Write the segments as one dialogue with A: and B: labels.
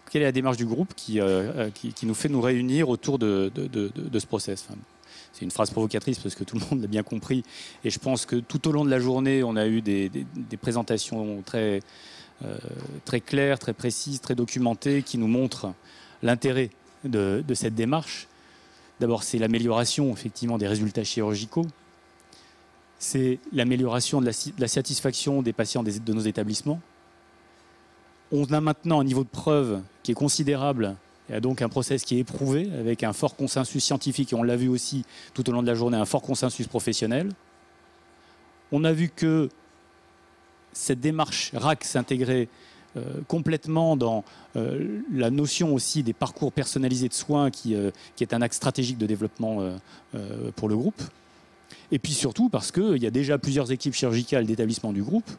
A: quelle est la démarche du groupe qui nous fait nous réunir autour de ce process. Enfin, c'est une phrase provocatrice parce que tout le monde l'a bien compris. Et je pense que tout au long de la journée, on a eu des présentations très claires, très précises, très documentées qui nous montrent l'intérêt de cette démarche. D'abord, c'est l'amélioration effectivement des résultats chirurgicaux. C'est l'amélioration de la satisfaction des patients de nos établissements. On a maintenant un niveau de preuve qui est considérable. Il y a donc un process qui est éprouvé avec un fort consensus scientifique, et on l'a vu aussi tout au long de la journée, un fort consensus professionnel. On a vu que cette démarche RAC s'intégrait complètement dans la notion aussi des parcours personnalisés de soins qui est un axe stratégique de développement pour le groupe. Et puis surtout parce qu'il y a déjà plusieurs équipes chirurgicales d'établissements du groupe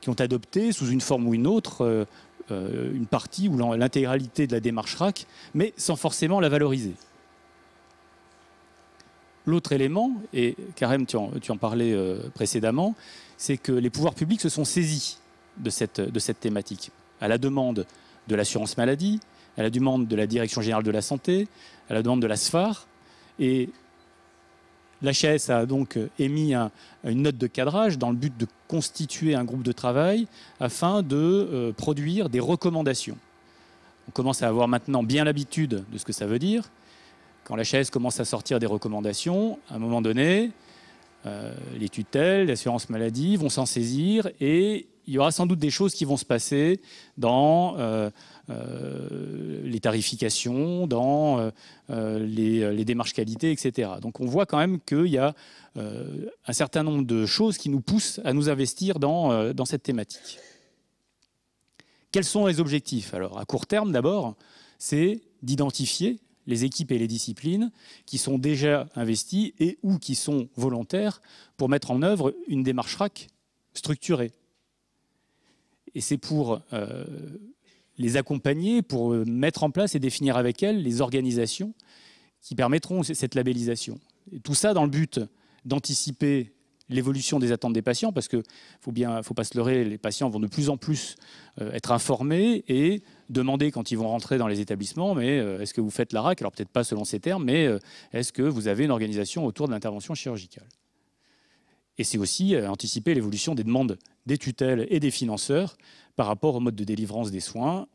A: qui ont adopté, sous une forme ou une autre, une partie ou l'intégralité de la démarche RAC, mais sans forcément la valoriser. L'autre élément, et Karim, tu en parlais précédemment, c'est que les pouvoirs publics se sont saisis de cette thématique, à la demande de l'assurance maladie, à la demande de la Direction générale de la santé, à la demande de la SFAR, et l'HAS a donc émis une note de cadrage dans le but de constituer un groupe de travail afin de produire des recommandations. On commence à avoir maintenant bien l'habitude de ce que ça veut dire. Quand l'HAS commence à sortir des recommandations, à un moment donné, les tutelles, l'assurance maladie vont s'en saisir et il y aura sans doute des choses qui vont se passer dans les tarifications, dans les démarches qualité, etc. Donc on voit quand même qu'il y a un certain nombre de choses qui nous poussent à nous investir dans cette thématique. Quels sont les objectifs? Alors à court terme d'abord, c'est d'identifier les équipes et les disciplines qui sont déjà investies et ou qui sont volontaires pour mettre en œuvre une démarche RAC structurée. Et c'est pour les accompagner, pour mettre en place et définir avec elles les organisations qui permettront cette labellisation. Et tout ça dans le but d'anticiper l'évolution des attentes des patients, parce qu'il ne faut pas se leurrer, les patients vont de plus en plus être informés et demander quand ils vont rentrer dans les établissements, mais est-ce que vous faites la RAC? Alors peut-être pas selon ces termes, mais est-ce que vous avez une organisation autour de l'intervention chirurgicale? Et c'est aussi anticiper l'évolution des demandes des tutelles et des financeurs par rapport au mode de délivrance des soins.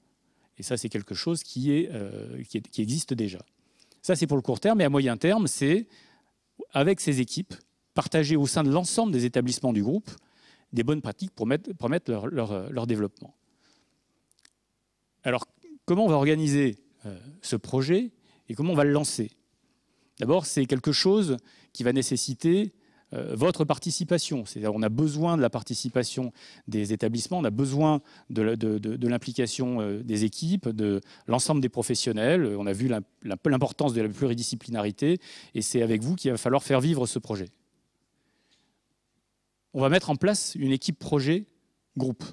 A: Et ça, c'est quelque chose qui existe déjà. Ça, c'est pour le court terme. Et à moyen terme, c'est, avec ces équipes, partager au sein de l'ensemble des établissements du groupe des bonnes pratiques pour mettre leur développement. Alors, comment on va organiser ce projet et comment on va le lancer? D'abord, c'est quelque chose qui va nécessiter votre participation. C'est-à-dire on a besoin de la participation des établissements, on a besoin de l'implication des équipes, de l'ensemble des professionnels. On a vu l'importance de la pluridisciplinarité et c'est avec vous qu'il va falloir faire vivre ce projet. On va mettre en place une équipe projet groupe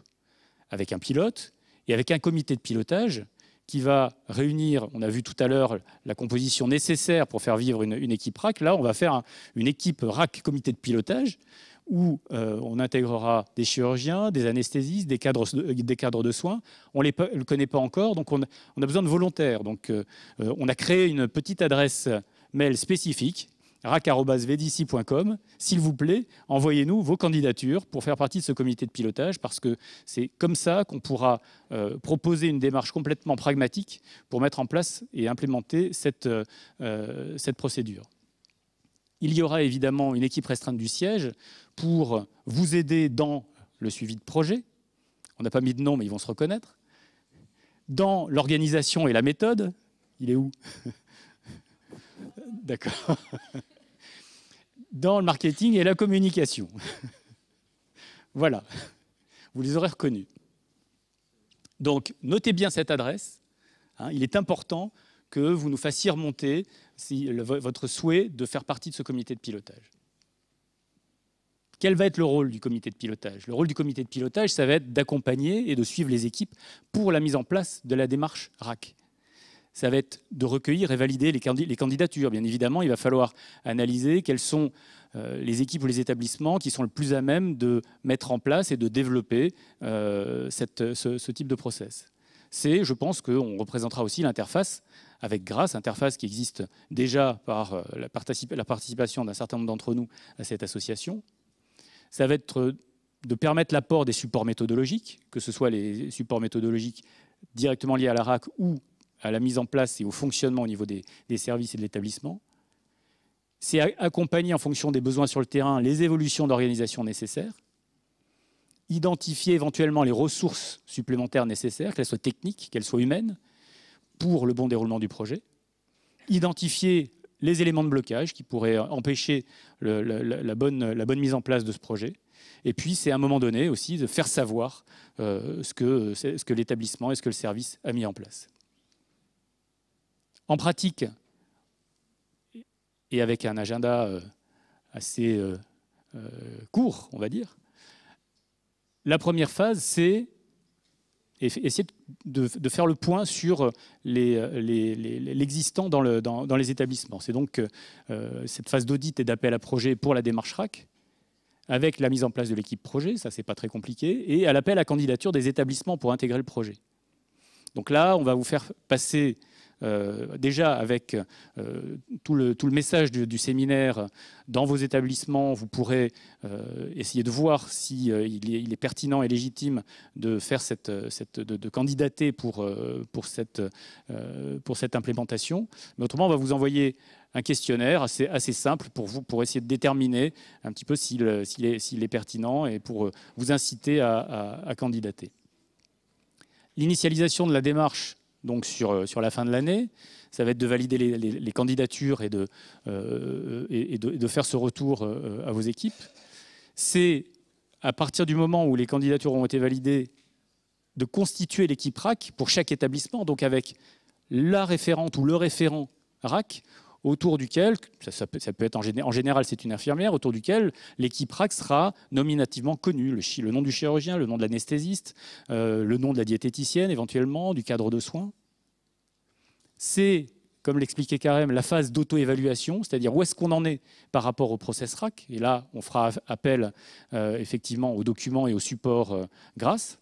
A: avec un pilote et avec un comité de pilotage qui va réunir, on a vu tout à l'heure la composition nécessaire pour faire vivre une équipe RAC. Là, on va faire une équipe RAC comité de pilotage où on intégrera des chirurgiens, des anesthésistes, des cadres de soins. On ne le connaît pas encore, donc on a besoin de volontaires. Donc, on a créé une petite adresse mail spécifique, rac@vdici.com. S'il vous plaît, envoyez-nous vos candidatures pour faire partie de ce comité de pilotage, parce que c'est comme ça qu'on pourra proposer une démarche complètement pragmatique pour mettre en place et implémenter cette procédure. Il y aura évidemment une équipe restreinte du siège pour vous aider dans le suivi de projet. On n'a pas mis de nom, mais ils vont se reconnaître. Dans l'organisation et la méthode. Il est où? D'accord. Dans le marketing et la communication. Voilà, vous les aurez reconnus. Donc, notez bien cette adresse. Il est important que vous nous fassiez remonter votre souhait de faire partie de ce comité de pilotage. Quel va être le rôle du comité de pilotage? Le rôle du comité de pilotage, ça va être d'accompagner et de suivre les équipes pour la mise en place de la démarche RAC. Ça va être de recueillir et valider les candidatures. Bien évidemment, il va falloir analyser quelles sont les équipes ou les établissements qui sont le plus à même de mettre en place et de développer ce type de process. c'est, je pense qu'on représentera aussi l'interface avec Grasse, interface qui existe déjà par la participation d'un certain nombre d'entre nous à cette association. Ça va être de permettre l'apport des supports méthodologiques, que ce soit les supports méthodologiques directement liés à la RAC ou à la mise en place et au fonctionnement au niveau des services et de l'établissement. C'est accompagner en fonction des besoins sur le terrain les évolutions d'organisation nécessaires, identifier éventuellement les ressources supplémentaires nécessaires, qu'elles soient techniques, qu'elles soient humaines, pour le bon déroulement du projet, identifier les éléments de blocage qui pourraient empêcher la bonne mise en place de ce projet. Et puis, c'est à un moment donné aussi de faire savoir ce que l'établissement et ce que le service a mis en place. En pratique, et avec un agenda assez court, on va dire, la première phase, c'est essayer de faire le point sur l'existant dans les établissements. C'est donc cette phase d'audit et d'appel à projet pour la démarche RAC, avec la mise en place de l'équipe projet, ça c'est pas très compliqué, et à l'appel à candidature des établissements pour intégrer le projet. Donc là, on va vous faire passer déjà avec tout le message du séminaire dans vos établissements. Vous pourrez essayer de voir s'il est pertinent et légitime de faire de candidater pour cette implémentation. Mais autrement, on va vous envoyer un questionnaire assez simple pour essayer de déterminer un petit peu s'il est pertinent et pour vous inciter à candidater. L'initialisation de la démarche donc sur la fin de l'année, ça va être de valider les candidatures et de faire ce retour à vos équipes. C'est à partir du moment où les candidatures ont été validées, de constituer l'équipe RAC pour chaque établissement, donc avec la référente ou le référent RAC, autour duquel, ça peut être en général c'est une infirmière, autour duquel l'équipe RAC sera nominativement connue, le nom du chirurgien, le nom de l'anesthésiste, le nom de la diététicienne éventuellement, du cadre de soins. C'est, comme l'expliquait Karim, la phase d'auto-évaluation, c'est-à-dire où est-ce qu'on en est par rapport au process RAC, et là on fera appel effectivement aux documents et aux supports Grasse.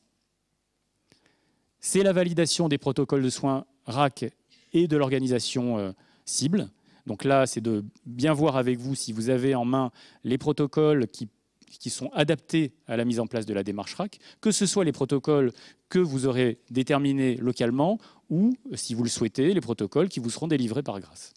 A: C'est la validation des protocoles de soins RAC et de l'organisation cible. Donc là, c'est de bien voir avec vous si vous avez en main les protocoles qui sont adaptés à la mise en place de la démarche RAC, que ce soit les protocoles que vous aurez déterminés localement ou, si vous le souhaitez, les protocoles qui vous seront délivrés par Grasse.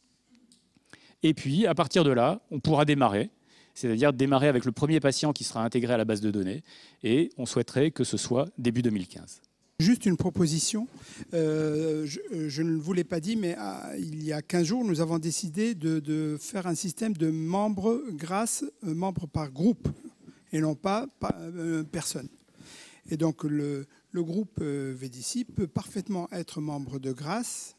A: Et puis, à partir de là, on pourra démarrer, c'est-à-dire démarrer avec le premier patient qui sera intégré à la base de données, et on souhaiterait que ce soit début 2015.
B: Juste une proposition, je ne vous l'ai pas dit, mais il y a 15 jours, nous avons décidé de faire un système de membres Grasse, membres par groupe, et non pas par personne. Et donc le groupe VDC peut parfaitement être membre de Grasse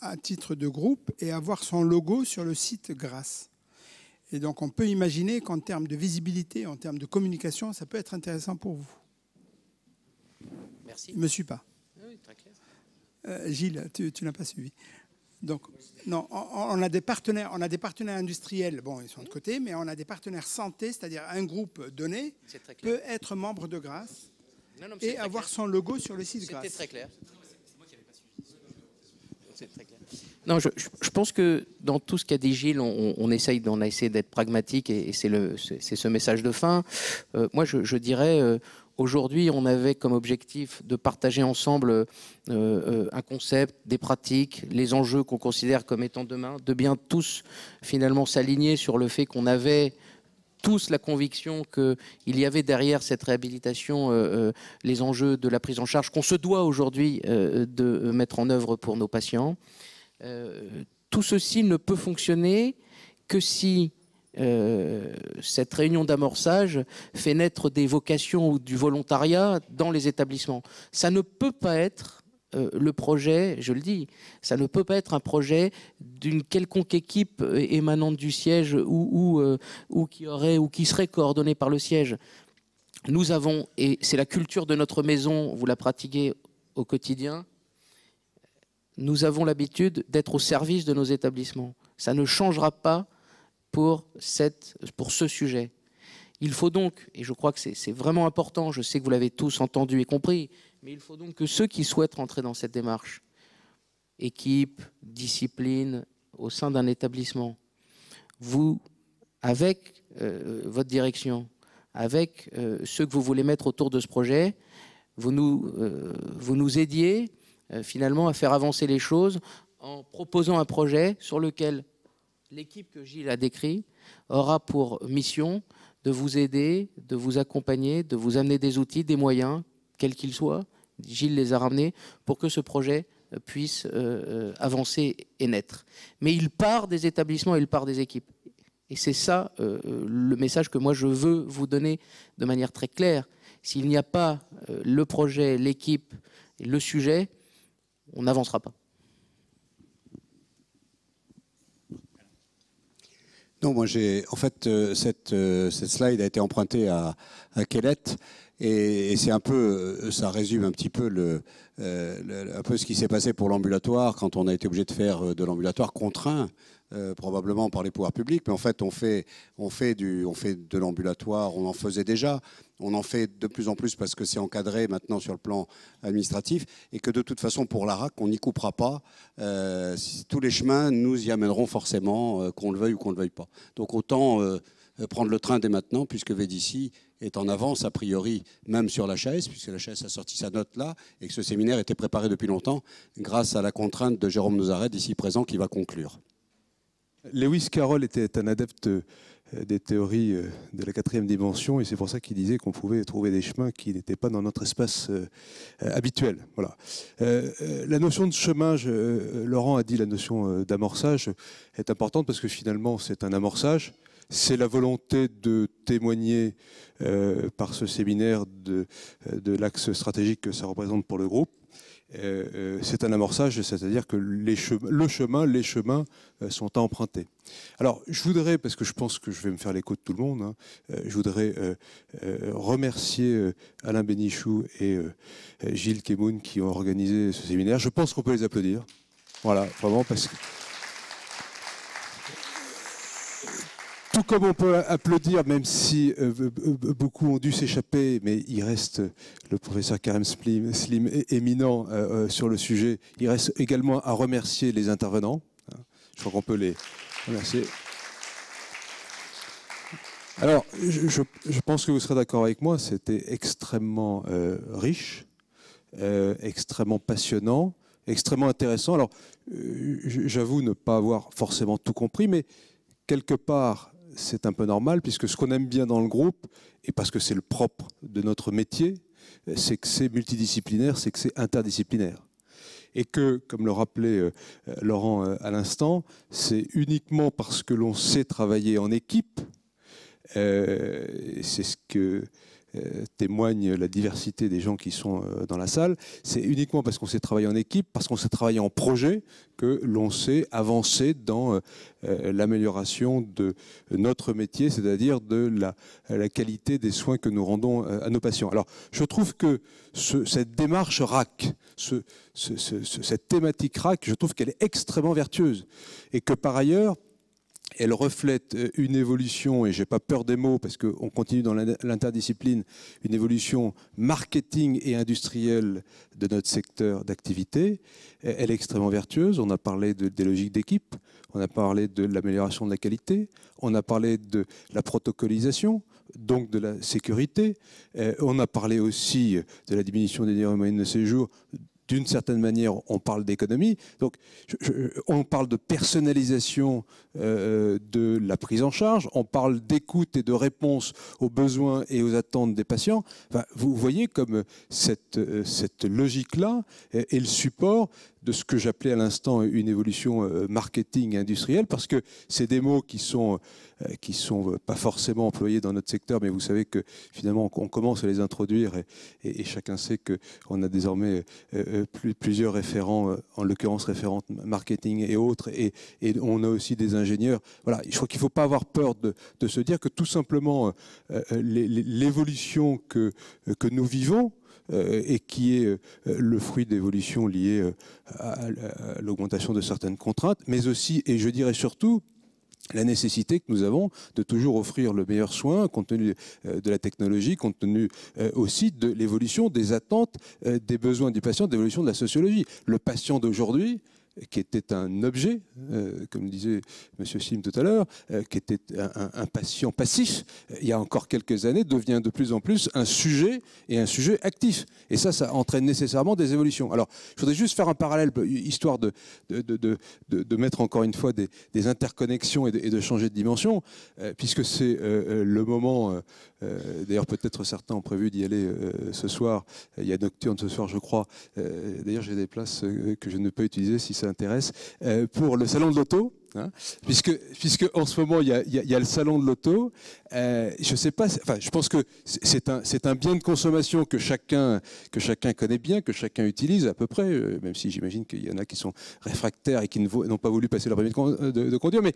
B: à titre de groupe et avoir son logo sur le site Grasse. Et donc on peut imaginer qu'en termes de visibilité, en termes de communication, ça peut être intéressant pour vous.
C: Merci.
B: Il ne me suit pas.
C: Oui, très clair.
B: Gilles, tu n'as pas suivi. Donc, non, on a des partenaires industriels, bon, ils sont de côté, mais on a des partenaires santé, c'est-à-dire un groupe donné peut être membre de Grasse et avoir son logo sur le site Grasse.
C: C'était très clair. C'est très clair. Non, je pense que dans tout ce qu'a dit Gilles, on a essayé d'être pragmatique et c'est ce message de fin. Moi, je dirais... Aujourd'hui, on avait comme objectif de partager ensemble un concept, des pratiques, les enjeux qu'on considère comme étant demain, de bien tous finalement s'aligner sur le fait qu'on avait tous la conviction qu'il y avait derrière cette réhabilitation les enjeux de la prise en charge qu'on se doit aujourd'hui de mettre en œuvre pour nos patients. Tout ceci ne peut fonctionner que si cette réunion d'amorçage fait naître des vocations ou du volontariat dans les établissements. Ça ne peut pas être le projet, je le dis, ça ne peut pas être un projet d'une quelconque équipe émanante du siège ou qui serait coordonnée par le siège. Nous avons, et c'est la culture de notre maison, vous la pratiquez au quotidien, nous avons l'habitude d'être au service de nos établissements. Ça ne changera pas pour ce sujet. Il faut donc, et je crois que c'est vraiment important, je sais que vous l'avez tous entendu et compris, Mais il faut donc que ceux qui souhaitent rentrer dans cette démarche, équipe, discipline, au sein d'un établissement, vous, avec votre direction, avec ceux que vous voulez mettre autour de ce projet, vous nous aidiez finalement à faire avancer les choses en proposant un projet sur lequel l'équipe que Gilles a décrit aura pour mission de vous aider, de vous accompagner, de vous amener des outils, des moyens, quels qu'ils soient. Gilles les a ramenés pour que ce projet puisse avancer et naître. Mais il part des établissements, il part des équipes. Et c'est ça le message que moi je veux vous donner de manière très claire. S'il n'y a pas le projet, l'équipe, le sujet, on n'avancera pas.
D: Non, moi en fait, cette slide a été empruntée à Kellett, et c'est un peu, ça résume un petit peu un peu ce qui s'est passé pour l'ambulatoire quand on a été obligé de faire de l'ambulatoire contraint, probablement par les pouvoirs publics, mais en fait on fait de l'ambulatoire, on en faisait déjà, on en fait de plus en plus parce que c'est encadré maintenant sur le plan administratif, et que de toute façon pour l'ARAC on n'y coupera pas, tous les chemins nous y amèneront forcément, qu'on le veuille ou qu'on ne le veuille pas. Donc autant prendre le train dès maintenant, puisque VDC est en avance a priori même sur l'HAS, puisque l'HAS a sorti sa note là, et que ce séminaire était préparé depuis longtemps grâce à la contrainte de Jérôme Nozared ici présent qui va conclure.
E: Lewis Carroll était un adepte des théories de la 4e dimension, et c'est pour ça qu'il disait qu'on pouvait trouver des chemins qui n'étaient pas dans notre espace habituel. Voilà. La notion de chemin, Laurent a dit la notion d'amorçage est importante parce que finalement c'est un amorçage. C'est la volonté de témoigner par ce séminaire de l'axe stratégique que ça représente pour le groupe. C'est un amorçage, c'est-à-dire que les chemins sont à emprunter. Alors, je voudrais, parce que je pense que je vais me faire l'écho de tout le monde, hein, je voudrais remercier Alain Bénichou et Gilles Kemoun qui ont organisé ce séminaire. Je pense qu'on peut les applaudir. Voilà, vraiment, parce que... Tout comme on peut applaudir, même si beaucoup ont dû s'échapper, mais il reste le professeur Karim Slim éminent sur le sujet. Il reste également à remercier les intervenants. Je crois qu'on peut les remercier. Alors, je pense que vous serez d'accord avec moi, c'était extrêmement riche, extrêmement passionnant, extrêmement intéressant. Alors, j'avoue ne pas avoir forcément tout compris, mais quelque part, c'est un peu normal, puisque ce qu'on aime bien dans le groupe, et parce que c'est le propre de notre métier, c'est que c'est multidisciplinaire, c'est que c'est interdisciplinaire. Et que, comme le rappelait Laurent à l'instant, c'est uniquement parce que l'on sait travailler en équipe, c'est ce que témoigne la diversité des gens qui sont dans la salle, c'est uniquement parce qu'on sait travailler en équipe, parce qu'on sait travailler en projet, que l'on sait avancer dans l'amélioration de notre métier, c'est-à-dire de la qualité des soins que nous rendons à nos patients. Alors, je trouve que cette démarche RAC, cette thématique RAC, je trouve qu'elle est extrêmement vertueuse, et que par ailleurs, elle reflète une évolution, et je n'ai pas peur des mots parce qu'on continue dans l'interdiscipline, une évolution marketing et industrielle de notre secteur d'activité. Elle est extrêmement vertueuse. On a parlé des logiques d'équipe, on a parlé de l'amélioration de la qualité, on a parlé de la protocolisation, donc de la sécurité. On a parlé aussi de la diminution des durées moyennes de séjour. D'une certaine manière, on parle d'économie. Donc, on parle de personnalisation de la prise en charge. On parle d'écoute et de réponse aux besoins et aux attentes des patients. Enfin, vous voyez comme cette logique-là est le support de ce que j'appelais à l'instant une évolution marketing industrielle, parce que c'est des mots qui sont pas forcément employés dans notre secteur, mais vous savez que finalement on commence à les introduire, et chacun sait qu'on a désormais plusieurs référents, en l'occurrence référents marketing et autres, et on a aussi des ingénieurs. Voilà, je crois qu'il ne faut pas avoir peur de se dire que tout simplement l'évolution que nous vivons, et qui est le fruit d'évolutions liées à l'augmentation de certaines contraintes, mais aussi, et je dirais surtout, la nécessité que nous avons de toujours offrir le meilleur soin, compte tenu de la technologie, compte tenu aussi de l'évolution des attentes, des besoins du patient, de l'évolution de la sociologie. Le patient d'aujourd'hui, qui était un objet, comme disait M. Sim tout à l'heure, qui était un patient passif, il y a encore quelques années, devient de plus en plus un sujet, et un sujet actif. Et ça entraîne nécessairement des évolutions. Alors, je voudrais juste faire un parallèle, histoire de mettre encore une fois des interconnexions et de changer de dimension, puisque c'est le moment, d'ailleurs peut-être certains ont prévu d'y aller ce soir, il y a Nocturne ce soir je crois, d'ailleurs j'ai des places que je ne peux pas utiliser si ça intéresse, pour le salon de l'auto, hein, puisque en ce moment il y a le salon de l'auto. Je sais pas, enfin je pense que c'est un bien de consommation que chacun connaît bien, que chacun utilise à peu près, même si j'imagine qu'il y en a qui sont réfractaires et qui n'ont pas voulu passer leur permis de conduire, mais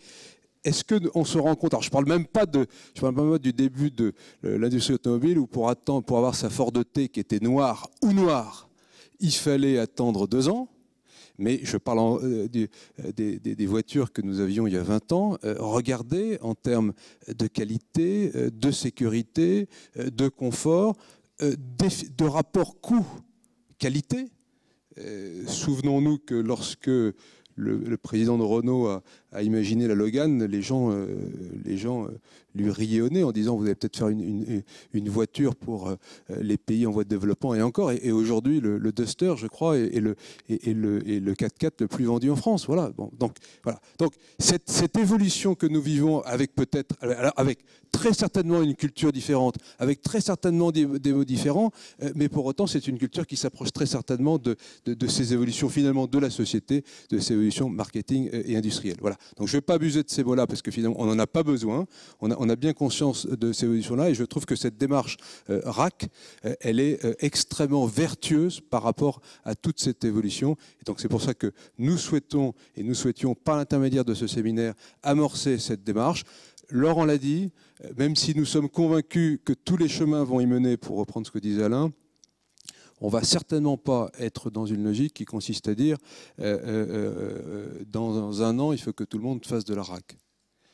E: est-ce qu'on se rend compte, alors je ne parle même pas du début de l'industrie automobile où pour avoir sa Ford T qui était noire ou noire, il fallait attendre 2 ans. Mais je parle des voitures que nous avions il y a 20 ans. Regardez en termes de qualité, de sécurité, de confort, de rapport coût-qualité. Souvenons-nous que lorsque le président de Renault a imaginé la Logan, les gens lui riaient au nez en disant vous allez peut-être faire une voiture pour les pays en voie de développement et encore. Et aujourd'hui, le Duster, je crois, est le 4x4 le plus vendu en France. Voilà. Bon, donc cette évolution que nous vivons avec très certainement une culture différente, avec très certainement des mots différents, mais pour autant c'est une culture qui s'approche très certainement de ces évolutions finalement de la société, de ces évolutions marketing et industrielles. Voilà. Donc je ne vais pas abuser de ces mots-là parce que finalement on n'en a pas besoin. On a bien conscience de ces évolutions-là et je trouve que cette démarche RAC, elle est extrêmement vertueuse par rapport à toute cette évolution. Et donc c'est pour ça que nous souhaitions par l'intermédiaire de ce séminaire amorcer cette démarche. Laurent l'a dit, même si nous sommes convaincus que tous les chemins vont y mener, pour reprendre ce que disait Alain, on ne va certainement pas être dans une logique qui consiste à dire dans 1 an, il faut que tout le monde fasse de la RAC.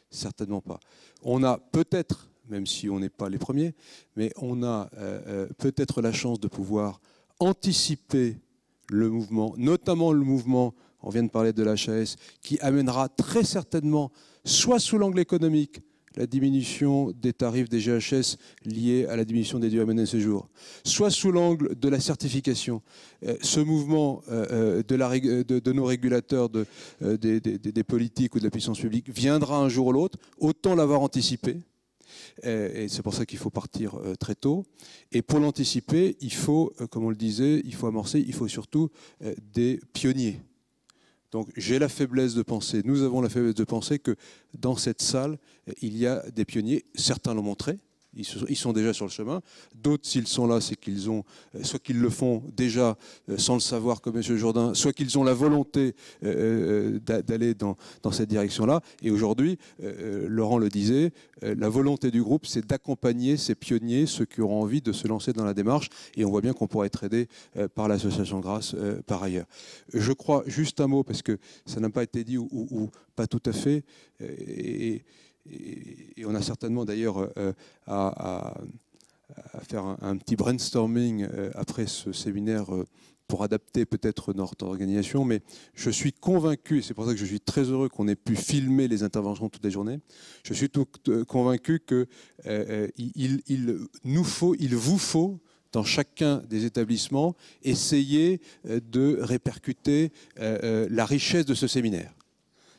E: Certainement pas. On a peut-être, même si on n'est pas les premiers, mais on a peut-être la chance de pouvoir anticiper le mouvement, notamment le mouvement, on vient de parler de l'HAS, qui amènera très certainement, soit sous l'angle économique, la diminution des tarifs des GHS liés à la diminution des durées menées de séjour, soit sous l'angle de la certification. Ce mouvement de nos régulateurs, des politiques ou de la puissance publique viendra un jour ou l'autre, autant l'avoir anticipé. Et c'est pour ça qu'il faut partir très tôt. Et pour l'anticiper, il faut, comme on le disait, il faut amorcer, il faut surtout des pionniers. Donc j'ai la faiblesse de penser, nous avons la faiblesse de penser que dans cette salle, il y a des pionniers. Certains l'ont montré, ils sont déjà sur le chemin. D'autres, s'ils sont là, c'est qu'ils ont, soit qu'ils le font déjà sans le savoir comme M. Jourdain, soit qu'ils ont la volonté d'aller dans cette direction-là. Et aujourd'hui, Laurent le disait, la volonté du groupe, c'est d'accompagner ces pionniers, ceux qui auront envie de se lancer dans la démarche. Et on voit bien qu'on pourra être aidé par l'association Grâce par ailleurs. Je crois, juste un mot, parce que ça n'a pas été dit ou pas tout à fait, et on a certainement d'ailleurs à faire un petit brainstorming après ce séminaire pour adapter peut-être notre organisation, mais je suis convaincu, et c'est pour ça que je suis très heureux qu'on ait pu filmer les interventions toute la journée, je suis convaincu qu'il vous faut, dans chacun des établissements, essayer de répercuter la richesse de ce séminaire.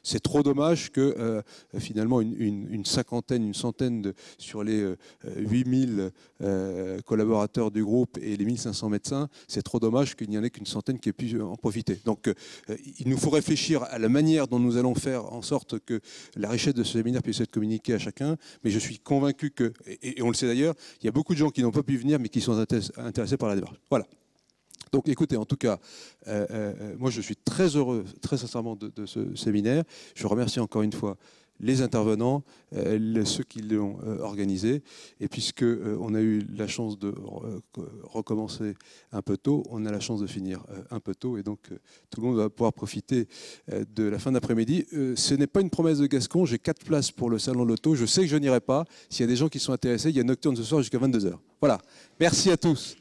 E: C'est trop dommage que finalement une centaine sur les 8000 collaborateurs du groupe et les 1500 médecins, c'est trop dommage qu'il n'y en ait qu'une centaine qui ait pu en profiter. Donc il nous faut réfléchir à la manière dont nous allons faire en sorte que la richesse de ce séminaire puisse être communiquée à chacun, mais je suis convaincu que, et on le sait d'ailleurs, il y a beaucoup de gens qui n'ont pas pu venir mais qui sont intéressés par la démarche. Voilà. Donc écoutez, en tout cas, moi je suis très heureux, très sincèrement, de ce séminaire. Je remercie encore une fois les intervenants, ceux qui l'ont organisé. Et puisqu'on a eu la chance de recommencer un peu tôt, on a la chance de finir un peu tôt. Et donc, tout le monde va pouvoir profiter de la fin d'après-midi. Ce n'est pas une promesse de Gascon. J'ai 4 places pour le Salon de l'Auto. Je sais que je n'irai pas. S'il y a des gens qui sont intéressés, il y a Nocturne ce soir jusqu'à 22h. Voilà. Merci à tous.